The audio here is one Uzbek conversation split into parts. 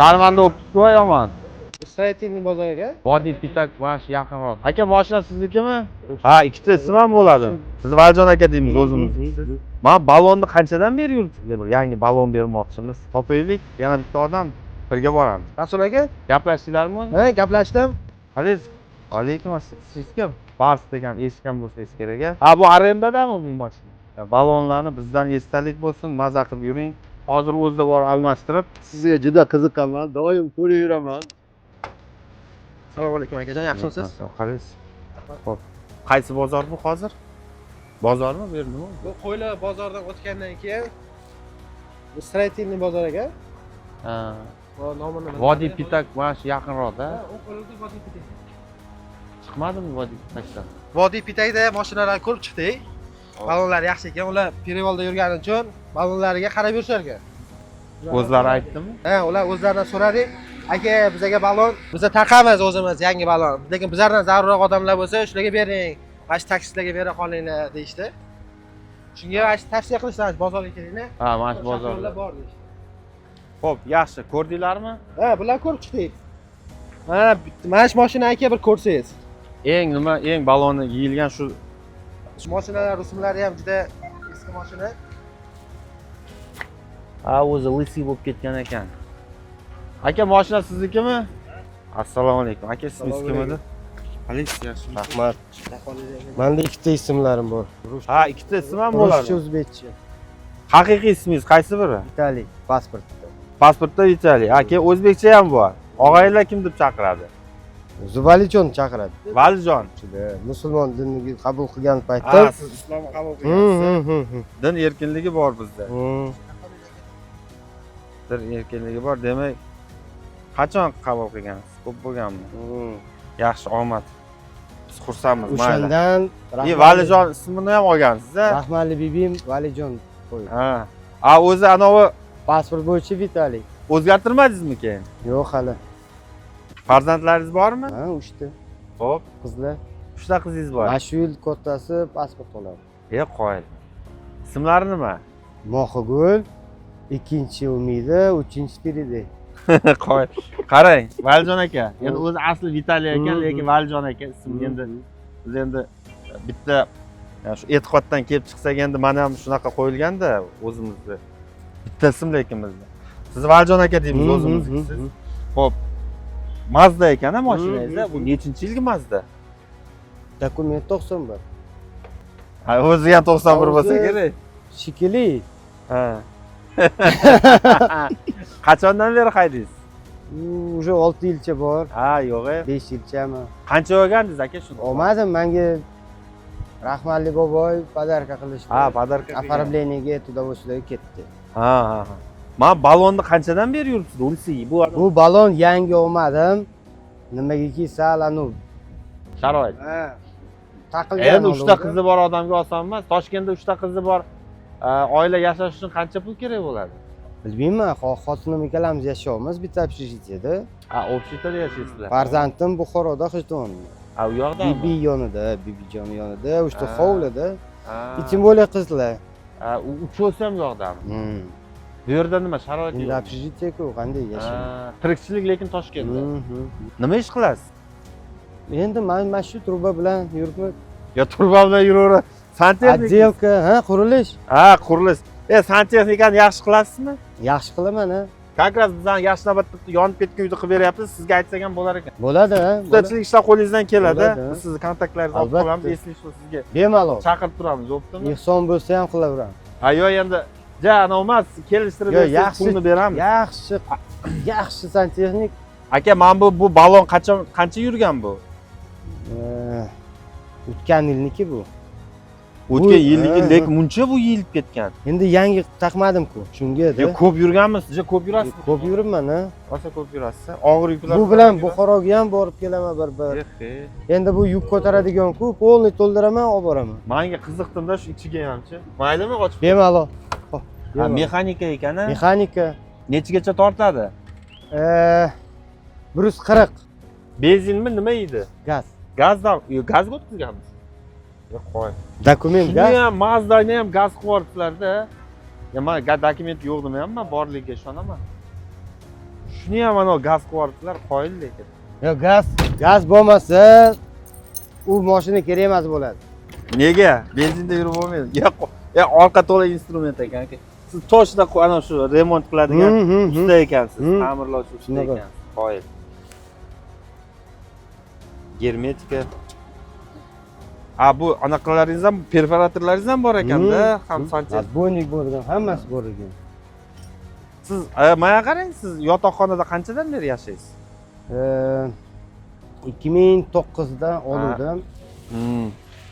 Sharmanda o'pibdi va yomon. Stроительный bozoriga. Vodiy Pitak mana shu yaqinroq. Aka, mashina siznikimi? Ha, ikkita ism ham bo'ladi. Siz Valjon aka deymiz o'zimiz. Men balonni qanchadan beri yuribsiz? Yangi balon bermoqchimiz. Topaylik, yana bitta odam birga boramiz. Rasul aka, Gaplashdinglarmi? ha, gaplashdim. Haliz. Alaykum assalom. Siz kim? Bars degan eshitgan bo'lsangiz kerak a. Ha, bu arendadami bu mashina? Balonlarni bizdan esdalik bo'lsin, maza qilib yuring. Hozir o'zida bor almashtirib. Sizga juda qiziqaman, doim ko'rib yuraman. Assalomu alaykum akajon, yaxshimisiz? Qaraysiz. Xo'p. Qaysi bozor bu hozir? Bozormi bu yerdami? Bu qo'ylar bozordan o'tgandan keyin bu stроительный bozoriga. Ha. Va nomini Vodiy Pitak mana shu yaqinroqda. Ha, u qo'lda Vodiy Pitak. Chiqmadimi Vodiy Pitakdan? Vodiy Pitakda mashinalarni ko'rib chiqdik. Balonlar yaxshi ekan, ular перевалda yurgani uchun balonlariga qarab yurishar ekan. O'zlari aytdimi? Ha, ular o'zlaridan so'radik. Aka, bizga balon, biz taqamiz o'zimiz yangi balon. Lekin bizlardan zarurroq odamlar bo'lsa, shularga bering. Mana shu taksilarga bera qolinglar deyishdi. Shunga mana shu tavsiya qilishdi, bozorga kelinglar. Ha, mana shu bozorda bor deyishdi. Xo'p, yaxshi. Ko'rdinglarmi? Ha, bular ko'rib chiqdik. Mana shu mashina aka bir ko'rsangiz. Eng baloni yeyilgan shu Mashinalar rusumlari ham juda eski mashina. ha, o'zi lisiy bo'lib ketgan ekan. Aka, mashina siznikimi? Assalomu alaykum. Aka, ismingiz kim edi? Halis, yaxshi. Rahmat. Menda ikkita ismlarim bor. Ha, ikkita ism ham bo'ladi. Ruscha, o'zbekcha. Haqiqiy ismingiz qaysi biri? Vitaliy, pasportda. Pasportda Vitaliy. Aka, o'zbekcha ham bor. Og'aylar kim deb chaqiradi? Zuvalijon chaqiradi. Valijon. Musulmon diniga qabul qilgan Ha, paytda siz islomni qabul qilgansiz. Din erkinligi bor bizda. Din erkinligi bor. Demak, qachon qabul qilgansiz? Ko'p bo'lganmi? Yaxshi, omad. Biz xursandmiz, mayli. O'shandan Valijon ismini ham olgansiz-a? Rahmatli bibim Valijon qo'ydi. Ha. Ha, o'zi anovi Pasport bo'yicha Vitaliy. o'zgartirmadingizmi keyin? Yo'q hali. Farzandlaringiz bormi? Ha, 3ta. Xo'p, Qizlar. 3 ta qizingiz bor. Mana shu yil kattasi pasport oladi. Qoyil. Ismlari nima? Mohigul, ikkinchi Umida, uchinchi Feride. Qoyil. Qarang, Valijon aka. Endi o'zi asli Vitaliy ekan, lekin Valijon aka ismi endi biz endi bitta shu e'tiqoddan kelib chiqsak endi mana ham shunaqa qo'yilganda o'zimizda. Bitta ism lekin bizda. Siz Valijon aka deymiz o'zimizga. Xo'p. Mazda ekan-a mashinangizda? Bu nechinchi yilgi Mazda? Dokument 91. Ha, o'zi ham 91 bo'lsa kerak. Shikili. Ha. Qachondan beri haydaysiz? Уже 6 yilcha bor. Ha, yo'q-e. 5 yilchami. Qancha olgandingiz aka shuni? Olmadim, menga rahmatli boboy podarka qilishdi. Ha, podarka. Оформлениеga tуда o'shilarga ketdi. Ha. Men balonni qanchadan beri yuribsiz? O'lsiy. Bu balon yangi olmadim. Nimagaki sal anu sharoit. ha taqilgan. Endi 3 ta qizi bor odamga oson emas. Toshkentda 3 ta qizi bor. Oila yashash uchun qancha pul kerak bo'ladi? Bilmayman, xotinim ikkalamiz yashayapmiz bitta общежитиеda. Ha, общежитиеda yashaysizlar. Farzandim Buxoroda G'ijdonda. Ha, u yoqda. Bibi yonida, bibijon yonida, o'shta hovlida. Ha. Itim bo'la qizlar. Ha, ucho'si ham yoqdami? Bu yerda nima sharoit Endi yo'q? общежитие-ku qanday yashayman? Tirikchilik lekin Toshkentda. Nima ish qilasiz? Endi men shu truba bilan yuribman. Yo, turba bilan yuraver. Santexnika. Отделка, ha, qurilish. Ha, qurilish. Santexnikani yaxshi qilasizmi? Yaxshi qilaman, ha. Как раз bizdan Yashnobodda yonib ketgan uyni qilib beryapmiz. Sizga aytsak ham bo'lar ekan. Bo'ladi, ha. Ustachilik ishlar qo'lingizdan keladi. Bo'ladi. Biz sizni kontaktlaringizni olib Albatta. qolamiz. Esli shu sizga Bemalol. chaqirib turamiz, bo'ptimi? Ehson bo'lsa ham qilaveraman. Ha, yo'q endi ana emas, kelishtirib Yo'q, bersangiz yaxshi. pulni beramiz. Yaxshi santexnik. Aka, men bu balon qancha yurgan bu? O'tgan yilniki bu. O'tgan yilligi, lekin muncha bu yeyilib ketgan. Endi yangi taqmadim-ku, shunga-da. Yo, ko'p yurganmi? Siz ko'p yurasiz? Ko'p yuribman, ha. Rosa ko'p yurasiz. Og'ir yuklar. Bu bilan Buxoroga ham borib kelaman bir. Endi bu yuk ko'taradigan-ku, polni to'ldiraman, olib boraman. Menga qiziqdim-da shu ichiga hamchi. Maylimi ochib? Bemalol. Ha, mexanika ekan-a? Mexanika. Nechigacha tortadi? 140. Benzinmi, nima yeydi? Gaz. Gazdan, gazga o'tkazganmiz. Yo'q, qo'y. Dokument gaz. Shuni ham Mazdani ham gaz qilib yuboribsizlar-da. Men dokument yo'q demayapman, borligiga ishonaman. shuni ham mana gaz qilyaptilar, qoyil lekin. Yo, gaz bo'lmasa u mashina kerak emas bo'ladi. Nega? Benzinda yurib bo'lmaydi. Ya orqa to'la instrument ekan aka. Siz toshda ana shu remont qiladigan usta ekansiz, ta'mirlovchi usta ekansiz. Qoyil. Germetika. Bu anaqalaringiz ham, perforatorlaringiz ham bor ekanda, ham sanchar. Boynik bo'lgan, hammasi bor ekan. Siz menga qarang, siz yotoqxonada qanchadan beri yashaysiz? 2009 da oldim.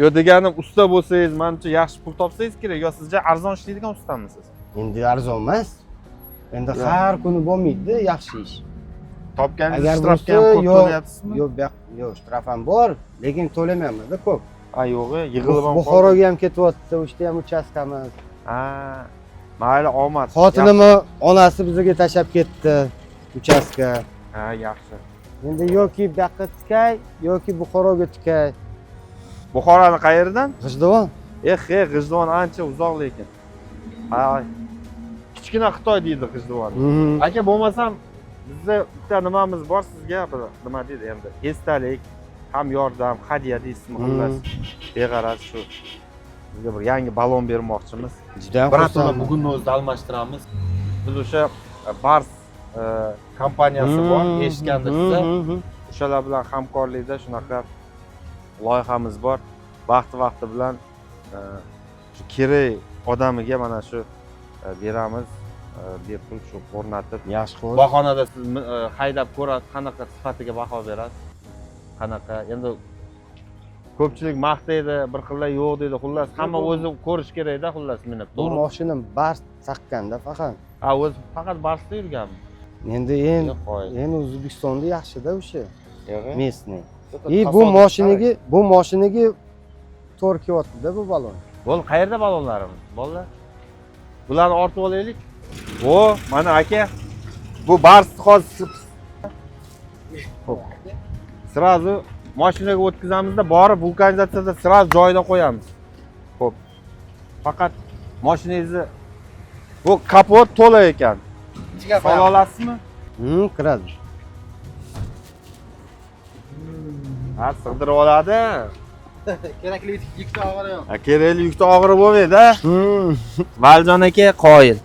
Yo deganim usta bo'lsangiz, menimcha yaxshi pul topsangiz kerak, yo sizcha arzon ishlaydigan ustamisiz? Endi arzon emas. Endi har kuni bo'lmaydi yaxshi ish. Topganingiz shtrafga ham ko'p to'layapsizmi? Yo'q, shtraf ham bor, lekin to'lamayapmiz-da ko'p. Yo'q, yig'ilib ham Buxoroga ham ketyapti, o'shda ham uchastkamiz. Mayli, omad. Xotinimni onasi bizga tashab ketdi uchastka. Yaxshi. Endi yoki bu yoqqa tikay, yoki Buxoroga tikay. Buxoroni qayerdan? G'ijduvon. G'ijduvon ancha uzoq lekin. Kichkina Xitoy deydi G'ijduvon. Aka, bo'lmasam bizda bitta nimamiz bor sizga, nima deydi endi? Esdalik, ham yordam, hadya deysizmi, xullas. Beg'araz shu. Bizga bir yangi balon bermoqchimiz. Juda ham Biratini bugun o'zida almashtiramiz. Biz o'sha Bars kompaniyasi bor, eshitgandingiz. O'shalar bilan hamkorlikda shunaqa loyihamiz bor. Vaqti bilan shu kerak odamiga mana shu beramiz. Bepul shu o'rnatib, yaxshi qo'y. bahonada siz haydab ko'rasiz, qanaqa sifatiga baho berasiz. Qanaqa endi ko'pchilik maqtaydi, bir xillar yo'q deydi. Xullas, hamma o'zi ko'rish kerak-da, xullas minib. Bu mashina Bars taqqanda faqat. O'zi faqat Barsda yurganmi? Endi O'zbekistonda yaxshi-da o'sha. Местный. Bu mashinaga to'g'ri kelyapti-da bu balon. Bo'ldi, qayerda balonlarimiz? Bolalar. Bularni ortib olaylik. Mana aka. Bu Bars hozir srazu mashinaga o'tkazamizda, borib vulkanizatsiyada srazu joyida qo'yamiz. Xo'p. Faqat mashinangizni bu kapot to'la ekan. Sola olasizmi? Kiradi. Sig'dirib oladi. Kerakli yukni og'iri yo'q. Kerakli yukni og'iri bo'lmaydi-da. Valjon aka qoyil.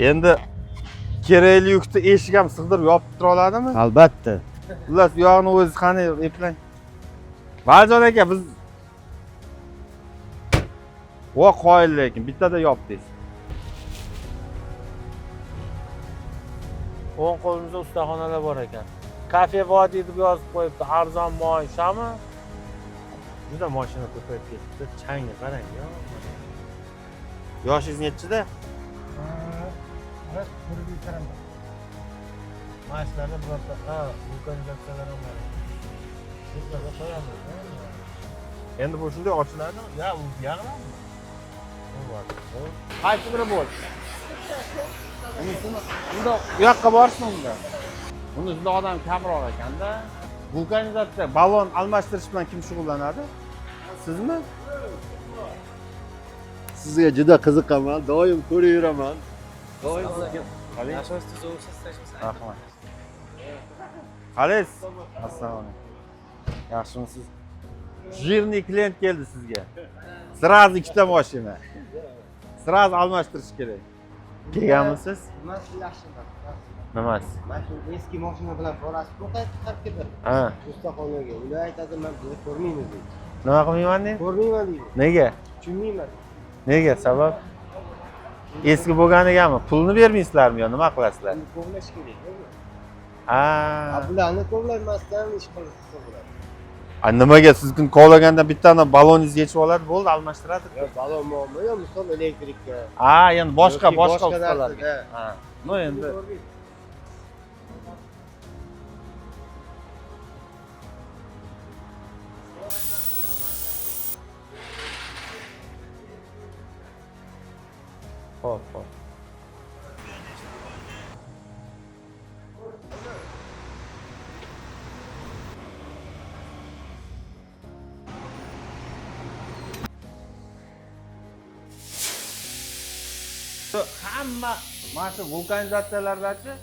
Endi kerakli yukni eshik ham sig'dirib yopib tura oladimi? Albatta. Xullas, u yog'ini o'zi qani eplang. Valjon aka, biz qoyil lekin bittada yopdingiz. O'ng qo'limizda ustaxonalar bor ekan. Kafe vodiy deb yozib qo'yibdi, arzon moy, shami. Juda mashina ko'payib ketdi. Changga qarang-yo. Yoshingiz nechida? Mashinalarni birorta vulkanizatsiyalar ham bor. Ketmaga qo'yamiz. Endi bu shunday ochiladimi? Ya, u yag'lanmi? Qaysi biri bo'l? Unda u yoqqa borsin unda. Uni sizda odam kamroq ekanda. Vulkanizatsiya, balon almashtirish bilan kim shug'ullanadi? Sizmi? Sizga juda qiziqaman, doim ko'raveraman. Doim sizga asos tuzuvsiz tashlaysiz. Rahmat. Qalaysiz? Assalomu alaykum. Yaxshimisiz? Jирный klient keldi sizga. Sraz ikkita mashina. Sraz almashtirish kerak. Kelganmisiz? Nimasi yaxshi? Nimasi? Mana shu eski mashina bilan borasiz, to'xtatib chiqarib ketadi. Ustaxonaga. Ular aytadi, men bizni ko'rmaymiz deydi. Nima qilmayman deydi? Ko'rmayman deydi. Nega? Tushunmayman. Nega? Sabab? Eski bo'lganigami? Pulni bermaysizlarmi yo nima qilasizlar? Ko'rlash kerak. Ha. Bularni ko'rlaymasdan ish qilsa bo'ladi. Nimaga siz kun kovlaganda bittani baloningizni yechib oladi, bo'ldi, almashtiradi. Yo, balon muammo, yo misol elektrika. Endi boshqa ustalarga. narsada. No endi Xo'p, xo'p. Shu hamma mana shu vulkanizatsiyalardachi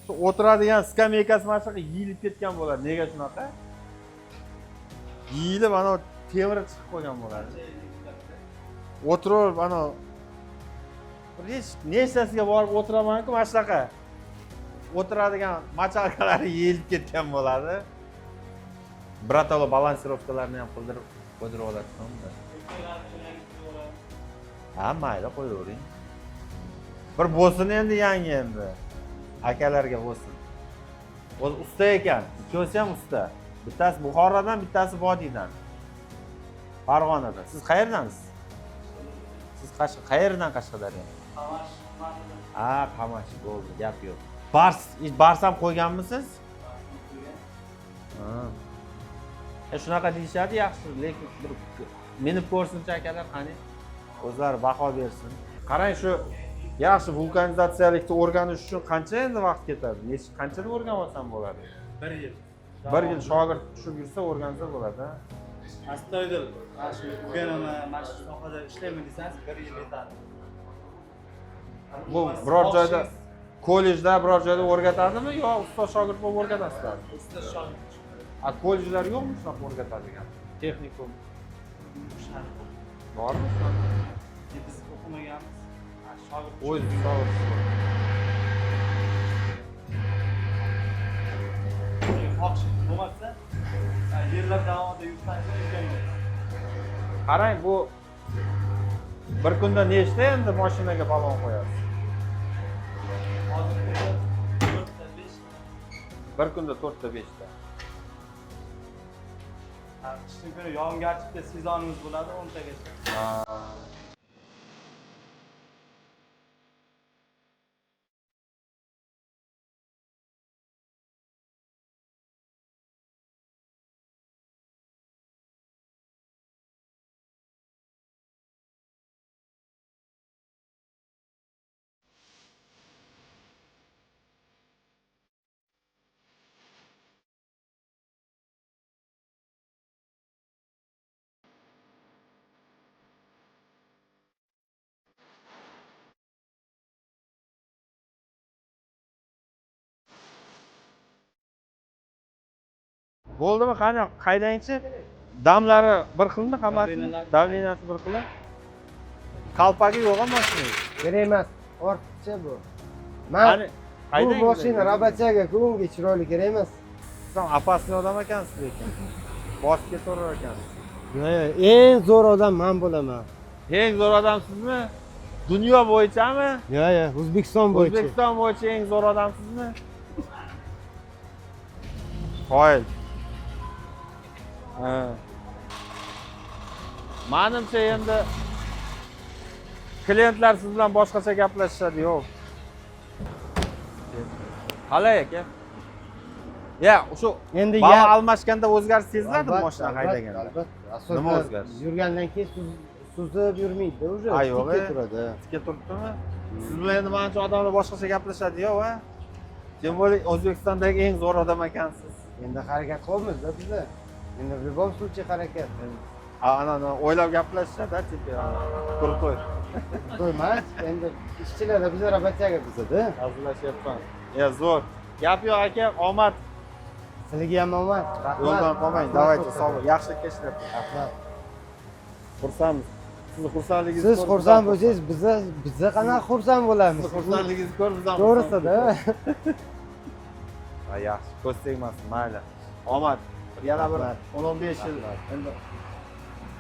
shu o'tiradigan skameykasi mana shunaqa yeyilib ketgan bo'ladi. Nega shunaqa? Yeyilib ana temiri chiqib qolgan bo'ladi. O'tirib ana hech nechtasiga borib o'tiraman-ku mana shunaqa. O'tiradigan machalkalari yeyilib ketgan bo'ladi. Bratalo balansirovkalarni ham qo'ydirib olasiz. Ha, mayli qo'yavering. Bir bo'lsin endi yangi endi. Akalarga bo'lsin. O'zi usta ekan, ikkovsi ham usta. Bittasi Buxorodan, bittasi Vodiydan. Farg'onadan. Siz qayerdansiz? Siz qayerdan Qashqadaryo? Qamash. Ha, Qamash bo'ldi, gap yo'q. Bars ham qo'yganmisiz? Ha. Shunaqa deyishadi, yaxshi, lekin bir menib ko'rsinchi akalar, qani. O'zlari baho bersin. Qarang, shu yaxshi vulkanizatsiyalikni o'rganish uchun qancha endi vaqt ketadi? Qanchada o'rganib olsam bo'ladi? 1 yil. 1 yil shogird tushib yursa o'rgansa bo'ladi. Astoydil, mana shu o'rganaman, mana shu sohada ishlayman desangiz 1 yil yetadi. Bu biror joyda kollejda biror joyda o'rgatadimi yo ustoz shogird bo'lib o'rgatasizlar? Ustoz shogird. A kollejlar yo'qmi shunaqa o'rgatadigan? Texnikum bormi? Biz o'qimaganmiz. Shogird. O'zi shogird. Xohish bo'lmasa, yillar davomida yursangiz o'rganmaysiz. Qarang, bu bir kunda nechta endi mashinaga balon qo'yasiz? Hozir 4 ta 5 ta. Bir kunda 4 ta 5 ta. Qishni kuni yog'ingarchilikda sezonimiz bo'ladi 10 tagacha. Bo'ldimi? Qani qaydangchi? Damlari bir xilmi hammasi? Davleniyasi bir xil. Qalpagi yo'q-a mashina? Kerak emas, ortiqcha bu. Qani Bu mashina rabachaga-ku, unga chiroyli kerak emas. Siz opasniy odam ekansiz lekin. Bosib ketaverar ekansiz. Eng zo'r odam men bo'laman. Eng zo'r odamsizmi? Dunyo bo'yichami? Yo'q, O'zbekiston bo'yicha. O'zbekiston bo'yicha eng zo'r odamsizmi? Qoyil. Ha. Menimcha endi klientlar siz bilan boshqacha gaplashishadi, yo'q. Qalay aka? Ya, o'sha Endi balo almashganda o'zgarish seziladimi mashina haydaganda? Albatta. Nima o'zgarish? Yurgandan keyin suzib yurmaydi, o'zi. Ha, yo'q, tikka turadi. Tikka turibdimi? Siz bilan endi menimcha odamlar boshqacha gaplashadi, yo'q, ha? Tем более O'zbekistondagi eng zo'r odam ekansiz. Endi harakat qilamiz-da bizlar. Endi в любом случае harakat. Ana o'ylab gaplashishadi, tepa. Krutoy. Qo'ymas, endi ishchilarda bizlar rabachaga bizada. Hazillashyapman. Ya zo'r. Gap yo'q aka, omad. Sizlarga ham omad. Rahmat. Yo'ldan qolmang, davaychi, sog' yaxshilikka ishlab. Rahmat. Xursandmiz. Sizni xursandligingizni Siz xursand bo'lsangiz, biza qanaqa xursand bo'lamiz? Sizni xursandligingizni ko'rib biz ham. To'g'risida. Ha, yaxshi. Ko'z tegmasin, mayli. Omad. Yana bir 10-15 yil endi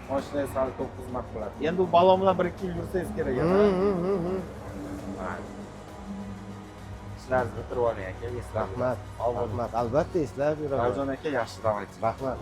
mashinangiz hali ko'p xizmat qiladi. Endi u balon bilan 1-2 yil yursangiz kerak ekan. Ishlaringizni bitirib oling aka, eslab. Rahmat. Rahmat. Albatta eslab yuraman. Ravjon aka yaxshi davaychi. Rahmat.